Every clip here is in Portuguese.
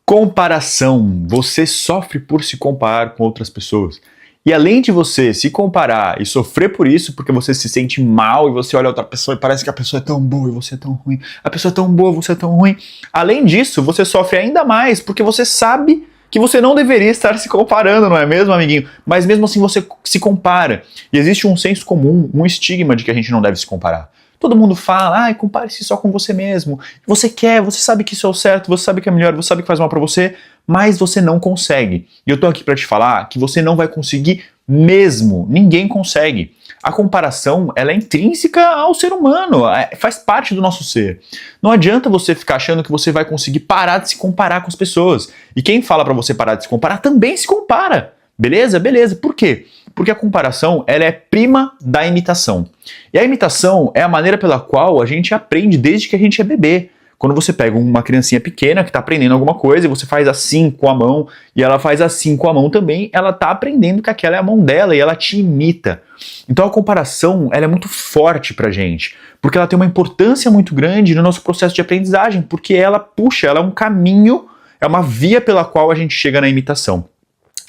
Comparação. Você sofre por se comparar com outras pessoas. E além de você se comparar e sofrer por isso, porque você se sente mal e você olha outra pessoa e parece que a pessoa é tão boa e você é tão ruim, a pessoa é tão boa e você é tão ruim. Além disso, você sofre ainda mais porque você sabe que você não deveria estar se comparando, não é mesmo, amiguinho? Mas mesmo assim você se compara. E existe um senso comum, um estigma de que a gente não deve se comparar. Todo mundo fala, compare-se só com você mesmo. Você quer, você sabe que isso é o certo, você sabe que é melhor, você sabe que faz mal pra você, mas você não consegue. E eu tô aqui pra te falar que você não vai conseguir mesmo. Ninguém consegue. A comparação, ela é intrínseca ao ser humano, faz parte do nosso ser. Não adianta você ficar achando que você vai conseguir parar de se comparar com as pessoas. E quem fala pra você parar de se comparar também se compara. Beleza? Beleza. Por quê? Porque a comparação, ela é prima da imitação. E a imitação é a maneira pela qual a gente aprende desde que a gente é bebê. Quando você pega uma criancinha pequena que está aprendendo alguma coisa e você faz assim com a mão e ela faz assim com a mão também, ela está aprendendo que aquela é a mão dela e ela te imita. Então a comparação, ela é muito forte pra gente, porque ela tem uma importância muito grande no nosso processo de aprendizagem, porque ela puxa, ela é um caminho, é uma via pela qual a gente chega na imitação.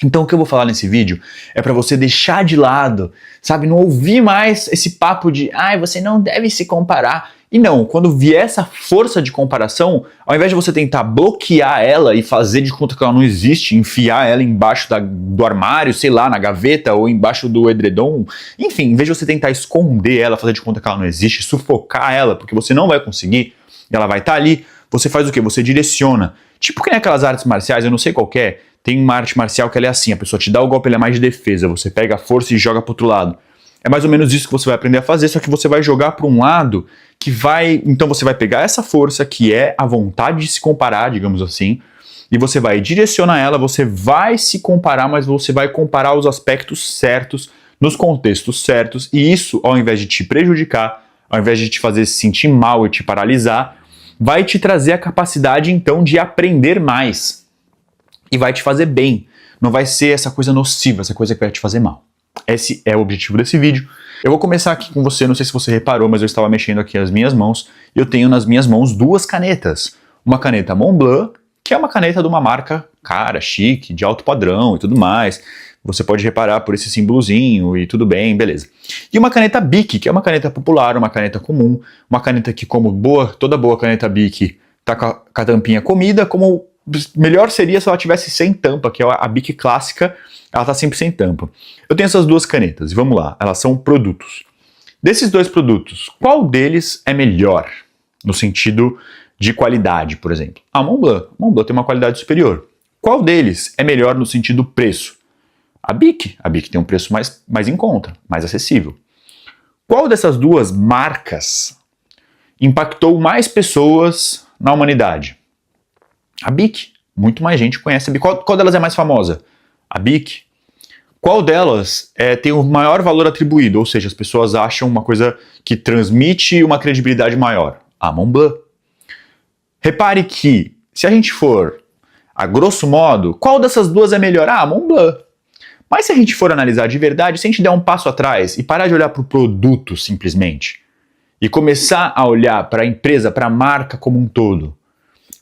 Então o que eu vou falar nesse vídeo é para você deixar de lado, sabe, não ouvir mais esse papo de você não deve se comparar. E não, quando vier essa força de comparação, ao invés de você tentar bloquear ela e fazer de conta que ela não existe, enfiar ela embaixo do armário, sei lá, na gaveta ou embaixo do edredom, enfim, em vez de você tentar esconder ela, fazer de conta que ela não existe, sufocar ela, porque você não vai conseguir, e ela vai estar ali, você faz o quê? Você direciona. Tipo que nem aquelas artes marciais, eu não sei qual que é, tem uma arte marcial que ela é assim, a pessoa te dá o golpe, ele é mais de defesa, você pega a força e joga pro outro lado. É mais ou menos isso que você vai aprender a fazer, só que você vai jogar para um lado que vai... Então você vai pegar essa força, que é a vontade de se comparar, digamos assim, e você vai direcionar ela, você vai se comparar, mas você vai comparar os aspectos certos, nos contextos certos, e isso, ao invés de te prejudicar, ao invés de te fazer se sentir mal e te paralisar, vai te trazer a capacidade, então, de aprender mais. E vai te fazer bem. Não vai ser essa coisa nociva, essa coisa que vai te fazer mal. Esse é o objetivo desse vídeo. Eu vou começar aqui com você, não sei se você reparou, mas eu estava mexendo aqui as minhas mãos, e eu tenho nas minhas mãos duas canetas. Uma caneta Montblanc, que é uma caneta de uma marca cara, chique, de alto padrão e tudo mais. Você pode reparar por esse símbolozinho e tudo bem, beleza. E uma caneta Bic, que é uma caneta popular, uma caneta comum, uma caneta que, como toda boa caneta Bic, tá com a tampinha comida, como melhor seria se ela tivesse sem tampa, que é a Bic clássica, ela tá sempre sem tampa. Eu tenho essas duas canetas, e vamos lá, elas são produtos. Desses dois produtos, qual deles é melhor? No sentido de qualidade, por exemplo. A Montblanc tem uma qualidade superior. Qual deles é melhor no sentido preço? A Bic tem um preço mais em conta, mais acessível. Qual dessas duas marcas impactou mais pessoas na humanidade? A Bic. Muito mais gente conhece a Bic. Qual delas é mais famosa? A Bic. Qual delas tem o maior valor atribuído? Ou seja, as pessoas acham uma coisa que transmite uma credibilidade maior? A Montblanc. Repare que, se a gente for a grosso modo, qual dessas duas é melhor? A Montblanc. Mas se a gente for analisar de verdade, se a gente der um passo atrás e parar de olhar para o produto simplesmente, e começar a olhar para a empresa, para a marca como um todo,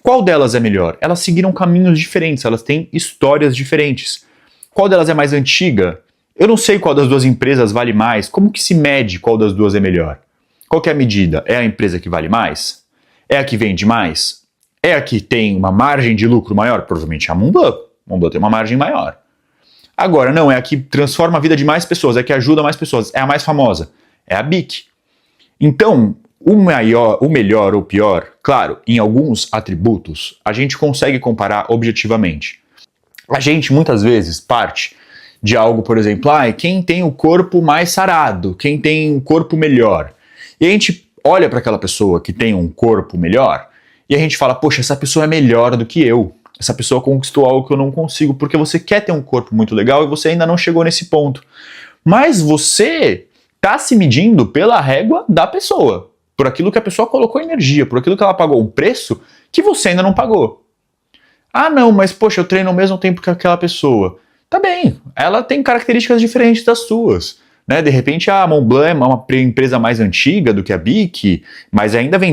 qual delas é melhor? Elas seguiram caminhos diferentes, elas têm histórias diferentes. Qual delas é mais antiga? Eu não sei qual das duas empresas vale mais. Como que se mede qual das duas é melhor? Qual que é a medida? É a empresa que vale mais? É a que vende mais? É a que tem uma margem de lucro maior? Provavelmente a Montblanc. A Montblanc tem uma margem maior. Agora, não, é a que transforma a vida de mais pessoas, é a que ajuda mais pessoas, é a mais famosa. É a Bic. Então, o melhor ou pior, claro, em alguns atributos, a gente consegue comparar objetivamente. A gente, muitas vezes, parte de algo, por exemplo, quem tem o corpo mais sarado, quem tem um corpo melhor. E a gente olha para aquela pessoa que tem um corpo melhor e a gente fala, poxa, essa pessoa é melhor do que eu. Essa pessoa conquistou algo que eu não consigo, porque você quer ter um corpo muito legal e você ainda não chegou nesse ponto. Mas você está se medindo pela régua da pessoa, por aquilo que a pessoa colocou energia, por aquilo que ela pagou um preço que você ainda não pagou. Não, mas poxa, eu treino ao mesmo tempo que aquela pessoa. Tá bem, ela tem características diferentes das suas. Né? De repente a Montblanc é uma empresa mais antiga do que a Bic, mas ainda tem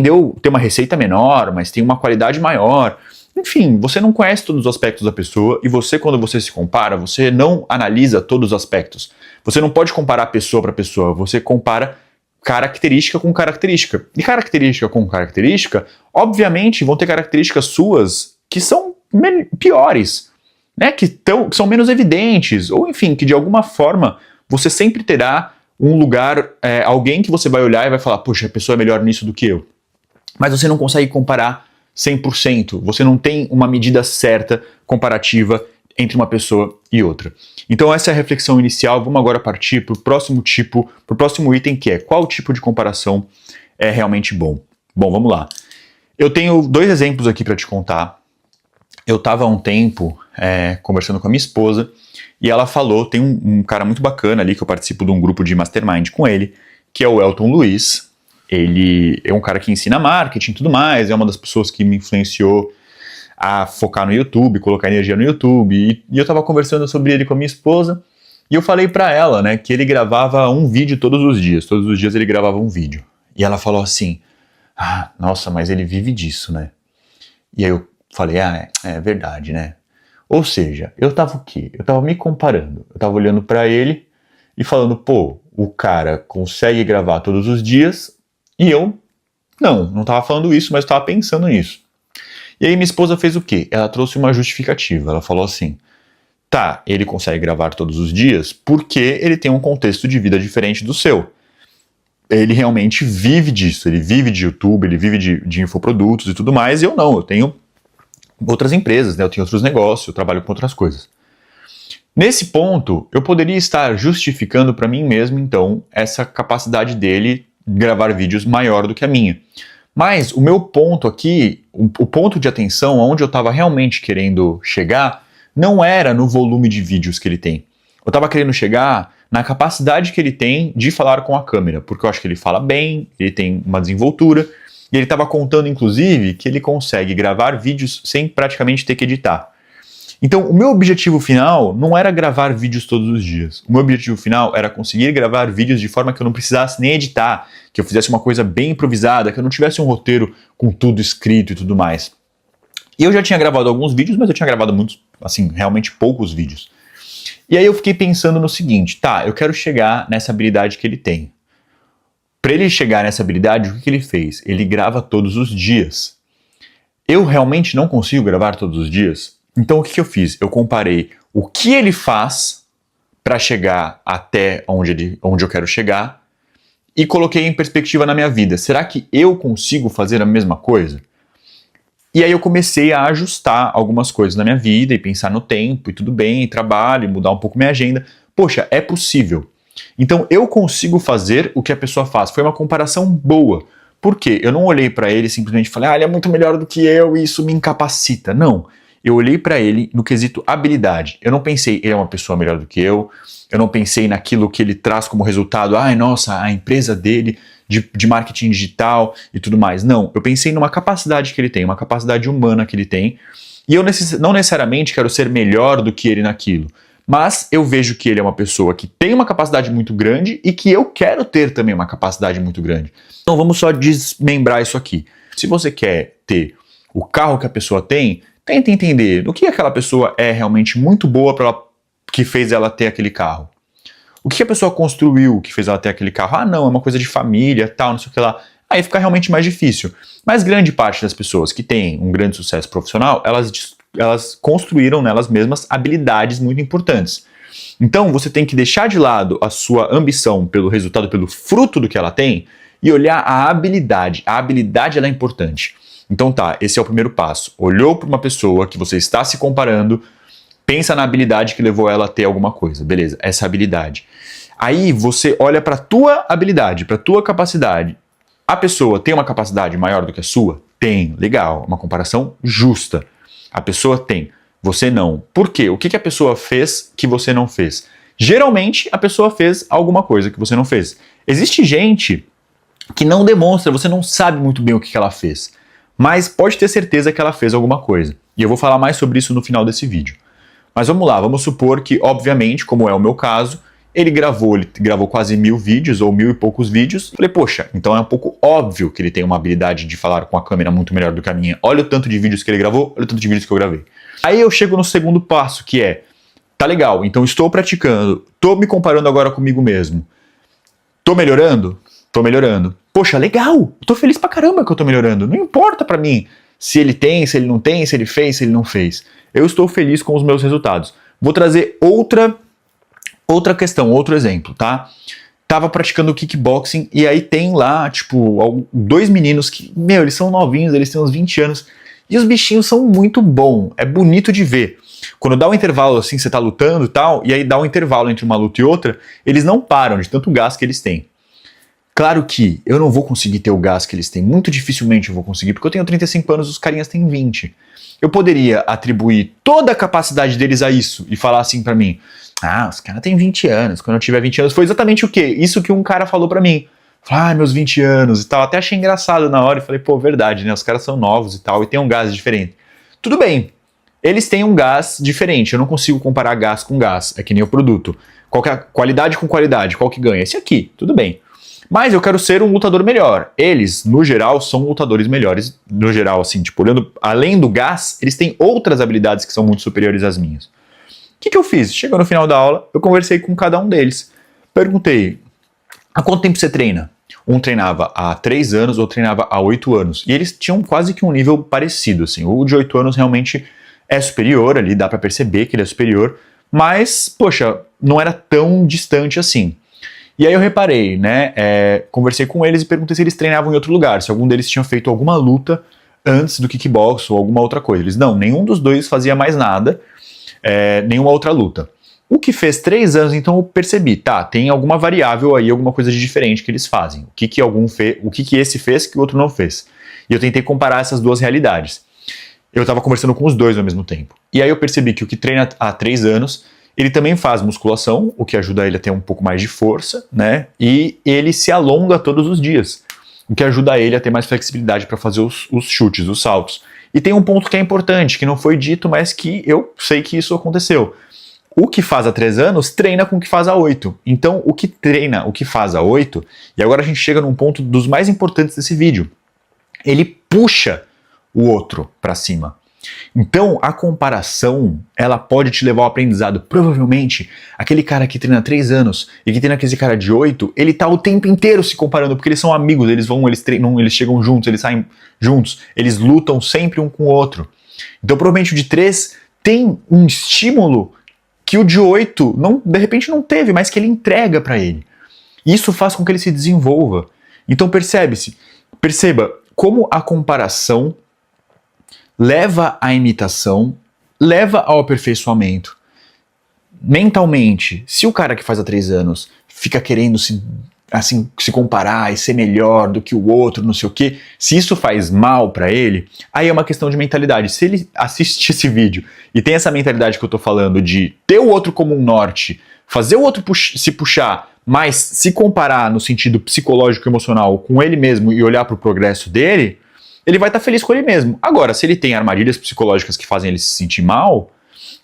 uma receita menor, mas tem uma qualidade maior. enfim, você não conhece todos os aspectos da pessoa e você, quando você se compara, você não analisa todos os aspectos. Você não pode comparar pessoa para pessoa, você compara característica com característica. E característica com característica, obviamente, vão ter características suas que são piores, né? Que são menos evidentes, ou enfim, que de alguma forma você sempre terá um lugar, alguém que você vai olhar e vai falar, poxa, a pessoa é melhor nisso do que eu. Mas você não consegue comparar 100%, você não tem uma medida certa comparativa entre uma pessoa e outra. Então essa é a reflexão inicial, vamos agora partir para o próximo item, que é qual tipo de comparação é realmente bom. Bom, vamos lá. Eu tenho 2 exemplos aqui para te contar. Eu estava há um tempo conversando com a minha esposa e ela falou, tem um cara muito bacana ali que eu participo de um grupo de mastermind com ele, que é o Elton Luiz. Ele é um cara que ensina marketing e tudo mais, é uma das pessoas que me influenciou a focar no YouTube, colocar energia no YouTube, e eu estava conversando sobre ele com a minha esposa, e eu falei para ela, né, que ele gravava um vídeo todos os dias ele gravava um vídeo. E ela falou assim, nossa, mas ele vive disso, né? E aí eu falei, é verdade, né? Ou seja, eu tava o quê? Eu tava me comparando, eu tava olhando para ele e falando, pô, o cara consegue gravar todos os dias, e eu não tava falando isso, mas tava pensando nisso. E aí minha esposa fez o quê? Ela trouxe uma justificativa, ela falou assim, tá, ele consegue gravar todos os dias porque ele tem um contexto de vida diferente do seu. Ele realmente vive disso, ele vive de YouTube, ele vive de infoprodutos e tudo mais, e eu não, eu tenho outras empresas, né? Eu tenho outros negócios, eu trabalho com outras coisas. Nesse ponto, eu poderia estar justificando para mim mesmo, então, essa capacidade dele gravar vídeos maior do que a minha. Mas o meu ponto aqui, o ponto de atenção, onde eu estava realmente querendo chegar, não era no volume de vídeos que ele tem. Eu estava querendo chegar na capacidade que ele tem de falar com a câmera, porque eu acho que ele fala bem, ele tem uma desenvoltura, e ele estava contando, inclusive, que ele consegue gravar vídeos sem praticamente ter que editar. Então, o meu objetivo final não era gravar vídeos todos os dias. O meu objetivo final era conseguir gravar vídeos de forma que eu não precisasse nem editar, que eu fizesse uma coisa bem improvisada, que eu não tivesse um roteiro com tudo escrito e tudo mais. E eu já tinha gravado alguns vídeos, mas eu tinha gravado muitos, assim, realmente poucos vídeos. E aí eu fiquei pensando no seguinte, tá, eu quero chegar nessa habilidade que ele tem. Para ele chegar nessa habilidade, o que ele fez? Ele grava todos os dias. Eu realmente não consigo gravar todos os dias? Então o que eu fiz? Eu comparei o que ele faz para chegar até onde eu quero chegar e coloquei em perspectiva na minha vida. Será que eu consigo fazer a mesma coisa? E aí eu comecei a ajustar algumas coisas na minha vida e pensar no tempo e tudo bem, e trabalho, e mudar um pouco minha agenda. Poxa, é possível. Então eu consigo fazer o que a pessoa faz. Foi uma comparação boa. Por quê? Eu não olhei para ele e simplesmente falei, ele é muito melhor do que eu e isso me incapacita. Não. Eu olhei para ele no quesito habilidade. Eu não pensei, ele é uma pessoa melhor do que eu não pensei naquilo que ele traz como resultado, nossa, a empresa dele de marketing digital e tudo mais. Não, eu pensei numa capacidade que ele tem, uma capacidade humana que ele tem, e eu não necessariamente quero ser melhor do que ele naquilo, mas eu vejo que ele é uma pessoa que tem uma capacidade muito grande e que eu quero ter também uma capacidade muito grande. Então vamos só desmembrar isso aqui. Se você quer ter o carro que a pessoa tem, tenta entender do que aquela pessoa é realmente muito boa que fez ela ter aquele carro. O que a pessoa construiu que fez ela ter aquele carro? Não, é uma coisa de família, tal, não sei o que lá. Aí fica realmente mais difícil. Mas grande parte das pessoas que têm um grande sucesso profissional, elas construíram nelas mesmas habilidades muito importantes. Então você tem que deixar de lado a sua ambição pelo resultado, pelo fruto do que ela tem, e olhar a habilidade. A habilidade ela é importante. Então tá, esse é o primeiro passo. Olhou para uma pessoa que você está se comparando, pensa na habilidade que levou ela a ter alguma coisa. Beleza, essa habilidade. Aí você olha para a tua habilidade, para a tua capacidade. A pessoa tem uma capacidade maior do que a sua? Tem, legal, uma comparação justa. A pessoa tem, você não. Por quê? O que a pessoa fez que você não fez? Geralmente a pessoa fez alguma coisa que você não fez. Existe gente que não demonstra, você não sabe muito bem o que ela fez. Mas pode ter certeza que ela fez alguma coisa. E eu vou falar mais sobre isso no final desse vídeo. Mas vamos lá, vamos supor que, obviamente, como é o meu caso, ele gravou quase 1000 vídeos, ou 1000 e poucos vídeos. Falei, poxa, então é um pouco óbvio que ele tem uma habilidade de falar com a câmera muito melhor do que a minha. Olha o tanto de vídeos que ele gravou, olha o tanto de vídeos que eu gravei. Aí eu chego no segundo passo, que é, tá legal, então estou praticando, tô me comparando agora comigo mesmo. Tô melhorando? Tô melhorando. Poxa, legal, tô feliz pra caramba que eu tô melhorando. Não importa pra mim se ele tem, se ele não tem, se ele fez, se ele não fez. Eu estou feliz com os meus resultados. Vou trazer outra questão, outro exemplo, tá? Tava praticando kickboxing e aí tem lá, tipo, 2 meninos que, eles são novinhos, eles têm uns 20 anos e os bichinhos são muito bons, é bonito de ver. Quando dá um intervalo assim, você tá lutando e tal, e aí dá um intervalo entre uma luta e outra, eles não param de tanto gás que eles têm. Claro que eu não vou conseguir ter o gás que eles têm, muito dificilmente eu vou conseguir, porque eu tenho 35 anos, os carinhas têm 20. Eu poderia atribuir toda a capacidade deles a isso e falar assim pra mim, os caras têm 20 anos, quando eu tiver 20 anos, foi exatamente o quê? Isso que um cara falou pra mim. Meus 20 anos e tal, até achei engraçado na hora e falei, pô, verdade, né, os caras são novos e tal, e tem um gás diferente. Tudo bem, eles têm um gás diferente, eu não consigo comparar gás com gás, é que nem o produto. Qual que é a qualidade com qualidade, qual que ganha? Esse aqui, tudo bem. Mas eu quero ser um lutador melhor. Eles, no geral, são lutadores melhores. No geral, assim, tipo, olhando além do gás, eles têm outras habilidades que são muito superiores às minhas. O que eu fiz? Chegou no final da aula, eu conversei com cada um deles. Perguntei, há quanto tempo você treina? Um treinava há 3 anos, outro treinava há 8 anos. E eles tinham quase que um nível parecido, assim. O de 8 anos realmente é superior, ali dá pra perceber que ele é superior. Mas, poxa, não era tão distante assim. E aí eu reparei, né, conversei com eles e perguntei se eles treinavam em outro lugar, se algum deles tinha feito alguma luta antes do kickbox ou alguma outra coisa. Eles, não, nenhum dos dois fazia mais nada, nenhuma outra luta. O que fez 3 anos, então eu percebi, tem alguma variável aí, alguma coisa de diferente que eles fazem. O que esse fez que o outro não fez. E eu tentei comparar essas duas realidades. Eu estava conversando com os dois ao mesmo tempo. E aí eu percebi que o que treina há 3 anos, ele também faz musculação, o que ajuda ele a ter um pouco mais de força, né? E ele se alonga todos os dias, o que ajuda ele a ter mais flexibilidade para fazer os chutes, os saltos. E tem um ponto que é importante, que não foi dito, mas que eu sei que isso aconteceu. O que faz há 3 anos treina com o que faz há 8. Então, o que treina, o que faz há 8, e agora a gente chega num ponto dos mais importantes desse vídeo. Ele puxa o outro para cima. Então, a comparação, ela pode te levar ao aprendizado. Provavelmente, aquele cara que treina 3 anos e que treina aquele cara de 8, ele tá o tempo inteiro se comparando, porque eles são amigos, eles treinam, eles chegam juntos, eles saem juntos, eles lutam sempre um com o outro. Então, provavelmente o de 3 tem um estímulo que o de 8, de repente, não teve, mas que ele entrega para ele. Isso faz com que ele se desenvolva. Então, perceba como a comparação leva à imitação, leva ao aperfeiçoamento. Mentalmente, se o cara que faz há 3 anos fica querendo se comparar e ser melhor do que o outro, não sei o quê, se isso faz mal pra ele, aí é uma questão de mentalidade. Se ele assiste esse vídeo e tem essa mentalidade que eu tô falando de ter o outro como um norte, fazer o outro se puxar, mas se comparar no sentido psicológico e emocional com ele mesmo e olhar pro progresso dele, ele vai estar feliz com ele mesmo. Agora, se ele tem armadilhas psicológicas que fazem ele se sentir mal,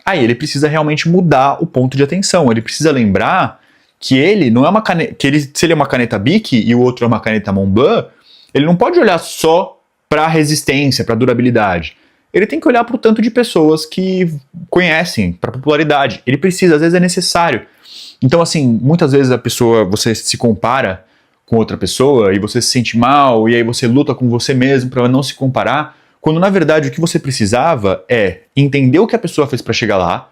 aí ele precisa realmente mudar o ponto de atenção. Ele precisa lembrar que ele não é uma caneta, se ele é uma caneta Bic e o outro é uma caneta Montblanc, ele não pode olhar só para a resistência, para a durabilidade. Ele tem que olhar para o tanto de pessoas que conhecem, para a popularidade. Ele precisa, às vezes é necessário. Então, assim, muitas vezes você se compara com outra pessoa e você se sente mal e aí você luta com você mesmo para não se comparar, quando na verdade o que você precisava é entender o que a pessoa fez para chegar lá,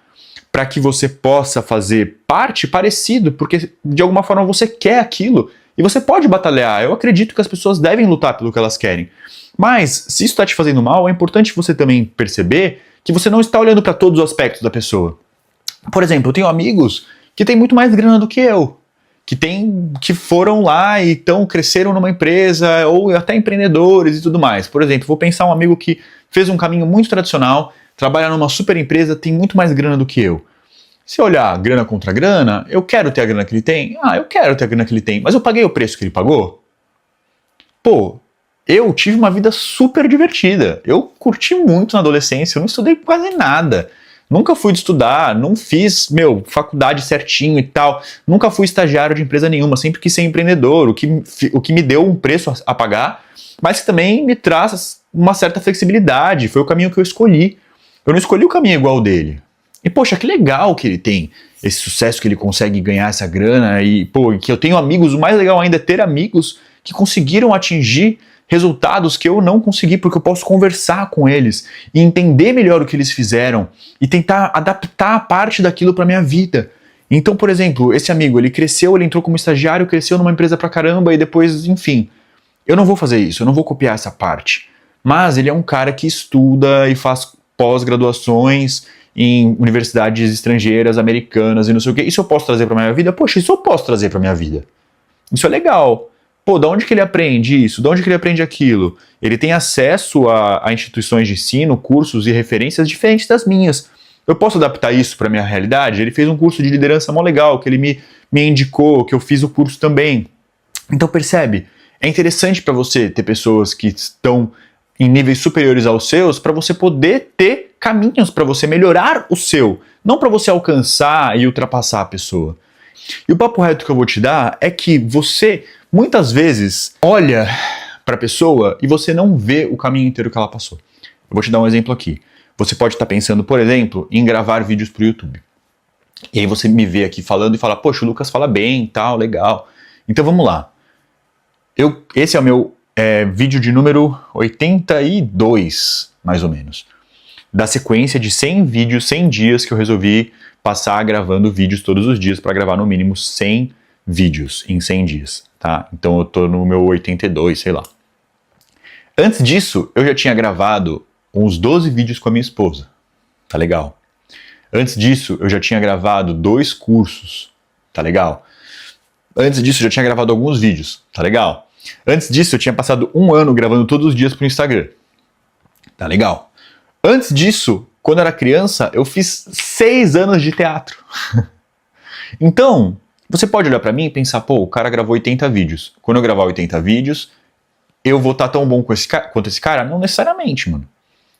para que você possa fazer parte parecido, porque de alguma forma você quer aquilo e você pode batalhar. Eu acredito que as pessoas devem lutar pelo que elas querem. Mas se isso está te fazendo mal, é importante você também perceber que você não está olhando para todos os aspectos da pessoa. Por exemplo, eu tenho amigos que têm muito mais grana do que eu, que foram lá e cresceram numa empresa, ou até empreendedores e tudo mais. Por exemplo, vou pensar um amigo que fez um caminho muito tradicional, trabalha numa super empresa, tem muito mais grana do que eu. Se olhar grana contra grana, eu quero ter a grana que ele tem? Eu quero ter a grana que ele tem, mas eu paguei o preço que ele pagou? Pô, eu tive uma vida super divertida. Eu curti muito na adolescência, eu não estudei quase nada. Nunca fui de estudar, não fiz, faculdade certinho e tal. Nunca fui estagiário de empresa nenhuma, sempre quis ser empreendedor, o que me deu um preço a pagar, mas que também me traz uma certa flexibilidade. Foi o caminho que eu escolhi. Eu não escolhi o caminho igual ao dele. E, poxa, que legal que ele tem esse sucesso, que ele consegue ganhar essa grana e, que eu tenho amigos. O mais legal ainda é ter amigos que conseguiram atingir resultados que eu não consegui, porque eu posso conversar com eles e entender melhor o que eles fizeram e tentar adaptar a parte daquilo para minha vida. Então, por exemplo, esse amigo, ele cresceu, ele entrou como estagiário, cresceu numa empresa pra caramba e depois, enfim, eu não vou fazer isso, eu não vou copiar essa parte. Mas ele é um cara que estuda e faz pós-graduações em universidades estrangeiras, americanas e não sei o quê. Isso eu posso trazer pra minha vida? Poxa, isso eu posso trazer pra minha vida. Isso é legal. Da onde que ele aprende isso? De onde que ele aprende aquilo? Ele tem acesso a instituições de ensino, cursos e referências diferentes das minhas. Eu posso adaptar isso para minha realidade? Ele fez um curso de liderança mó legal, que ele me indicou, que eu fiz o curso também. Então percebe? É interessante para você ter pessoas que estão em níveis superiores aos seus, para você poder ter caminhos para você melhorar o seu, não para você alcançar e ultrapassar a pessoa. E o papo reto que eu vou te dar é que você muitas vezes olha para a pessoa e você não vê o caminho inteiro que ela passou. Eu vou te dar um exemplo aqui. Você pode estar pensando, por exemplo, em gravar vídeos para o YouTube. E aí você me vê aqui falando e fala, poxa, o Lucas fala bem, tal, legal. Então vamos lá. Esse é o meu vídeo de número 82, mais ou menos. Da sequência de 100 vídeos, 100 dias que eu resolvi passar gravando vídeos todos os dias para gravar no mínimo 100 vídeos em 100 dias, tá? Então eu tô no meu 82, sei lá. Antes disso, eu já tinha gravado uns 12 vídeos com a minha esposa, tá legal? Antes disso, eu já tinha gravado 2 cursos, tá legal? Antes disso, eu já tinha gravado alguns vídeos, tá legal? Antes disso, eu tinha passado 1 ano gravando todos os dias pro Instagram, tá legal? Antes disso, quando eu era criança, eu fiz 6 anos de teatro. Então, você pode olhar pra mim e pensar, o cara gravou 80 vídeos. Quando eu gravar 80 vídeos, eu vou estar tão bom quanto esse cara? Não necessariamente, mano.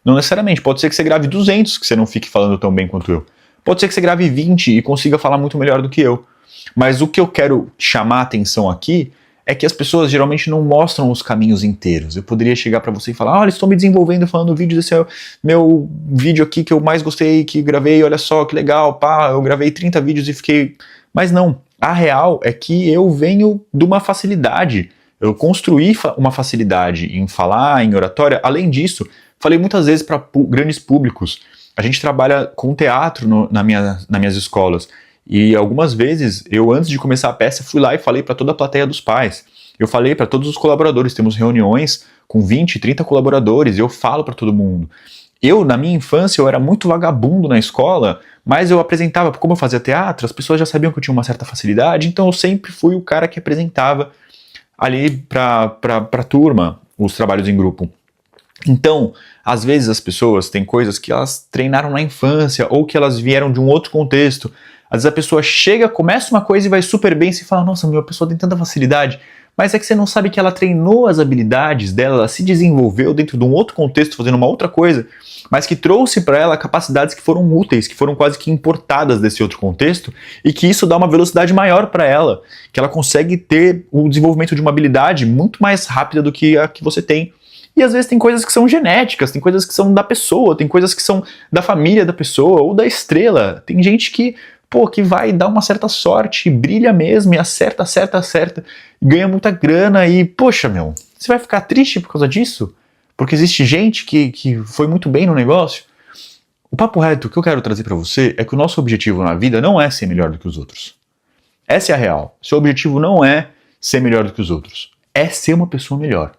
Não necessariamente. Pode ser que você grave 200, que você não fique falando tão bem quanto eu. Pode ser que você grave 20 e consiga falar muito melhor do que eu. Mas o que eu quero chamar a atenção aqui é que as pessoas geralmente não mostram os caminhos inteiros. Eu poderia chegar pra você e falar, olha, estou me desenvolvendo falando vídeos, esse é o meu vídeo aqui que eu mais gostei, que gravei, olha só, que legal, eu gravei 30 vídeos e fiquei... Mas não, a real é que eu venho de uma facilidade. Eu construí uma facilidade em falar, em oratória. Além disso, falei muitas vezes para grandes públicos. A gente trabalha com teatro nas minhas escolas. E algumas vezes, eu antes de começar a peça, fui lá e falei para toda a plateia dos pais. Eu falei para todos os colaboradores, temos reuniões com 20, 30 colaboradores, e eu falo para todo mundo. Na minha infância, eu era muito vagabundo na escola, mas eu apresentava, como eu fazia teatro, as pessoas já sabiam que eu tinha uma certa facilidade, então eu sempre fui o cara que apresentava ali pra turma os trabalhos em grupo. Então, às vezes as pessoas têm coisas que elas treinaram na infância, ou que elas vieram de um outro contexto. Às vezes a pessoa chega, começa uma coisa e vai super bem, e você fala, nossa, a pessoa tem tanta facilidade, mas é que você não sabe que ela treinou as habilidades dela, ela se desenvolveu dentro de um outro contexto, fazendo uma outra coisa, mas que trouxe para ela capacidades que foram úteis, que foram quase que importadas desse outro contexto, e que isso dá uma velocidade maior para ela, que ela consegue ter o desenvolvimento de uma habilidade muito mais rápida do que a que você tem. E às vezes tem coisas que são genéticas, tem coisas que são da pessoa, tem coisas que são da família da pessoa, ou da estrela. Tem gente que vai dar uma certa sorte, brilha mesmo, e acerta, ganha muita grana e, poxa, você vai ficar triste por causa disso? Porque existe gente que foi muito bem no negócio? O papo reto que eu quero trazer pra você é que o nosso objetivo na vida não é ser melhor do que os outros. Essa é a real. Seu objetivo não é ser melhor do que os outros. É ser uma pessoa melhor.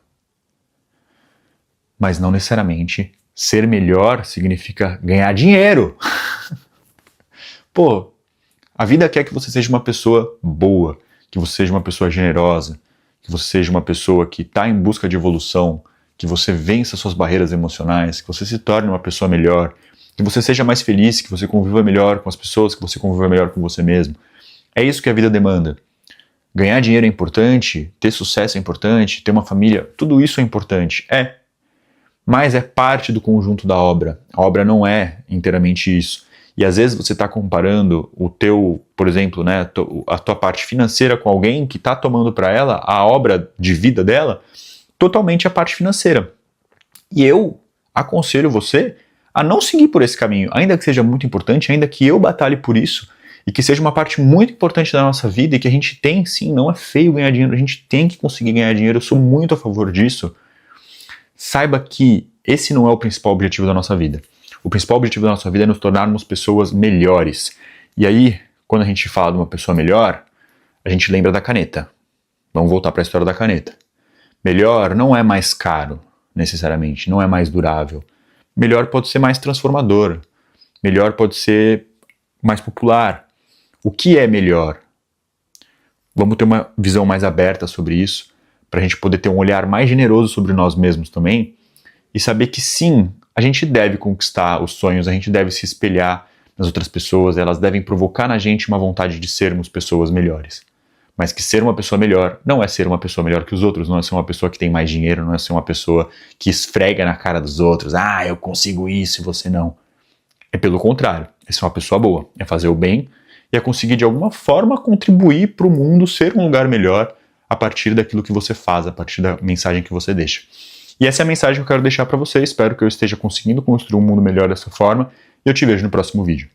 Mas não necessariamente ser melhor significa ganhar dinheiro. A vida quer que você seja uma pessoa boa, que você seja uma pessoa generosa, que você seja uma pessoa que está em busca de evolução, que você vença suas barreiras emocionais, que você se torne uma pessoa melhor, que você seja mais feliz, que você conviva melhor com as pessoas, que você conviva melhor com você mesmo. É isso que a vida demanda. Ganhar dinheiro é importante, ter sucesso é importante, ter uma família, tudo isso é importante. Mas é parte do conjunto da obra. A obra não é inteiramente isso. e às vezes você está comparando o teu, por exemplo, né, a tua parte financeira com alguém que está tomando para ela a obra de vida dela, totalmente a parte financeira. E eu aconselho você a não seguir por esse caminho, ainda que seja muito importante, ainda que eu batalhe por isso, e que seja uma parte muito importante da nossa vida, e que a gente tem, sim, não é feio ganhar dinheiro, a gente tem que conseguir ganhar dinheiro, eu sou muito a favor disso. Saiba que esse não é o principal objetivo da nossa vida. O principal objetivo da nossa vida é nos tornarmos pessoas melhores. E aí, quando a gente fala de uma pessoa melhor, a gente lembra da caneta. Vamos voltar para a história da caneta. Melhor não é mais caro, necessariamente, não é mais durável. Melhor pode ser mais transformador. Melhor pode ser mais popular. O que é melhor? Vamos ter uma visão mais aberta sobre isso, para a gente poder ter um olhar mais generoso sobre nós mesmos também, e saber que sim, a gente deve conquistar os sonhos, a gente deve se espelhar nas outras pessoas, elas devem provocar na gente uma vontade de sermos pessoas melhores. Mas que ser uma pessoa melhor não é ser uma pessoa melhor que os outros, não é ser uma pessoa que tem mais dinheiro, não é ser uma pessoa que esfrega na cara dos outros, eu consigo isso e você não. É pelo contrário, é ser uma pessoa boa, é fazer o bem e é conseguir de alguma forma contribuir para o mundo ser um lugar melhor a partir daquilo que você faz, a partir da mensagem que você deixa. E essa é a mensagem que eu quero deixar para você, espero que eu esteja conseguindo construir um mundo melhor dessa forma e eu te vejo no próximo vídeo.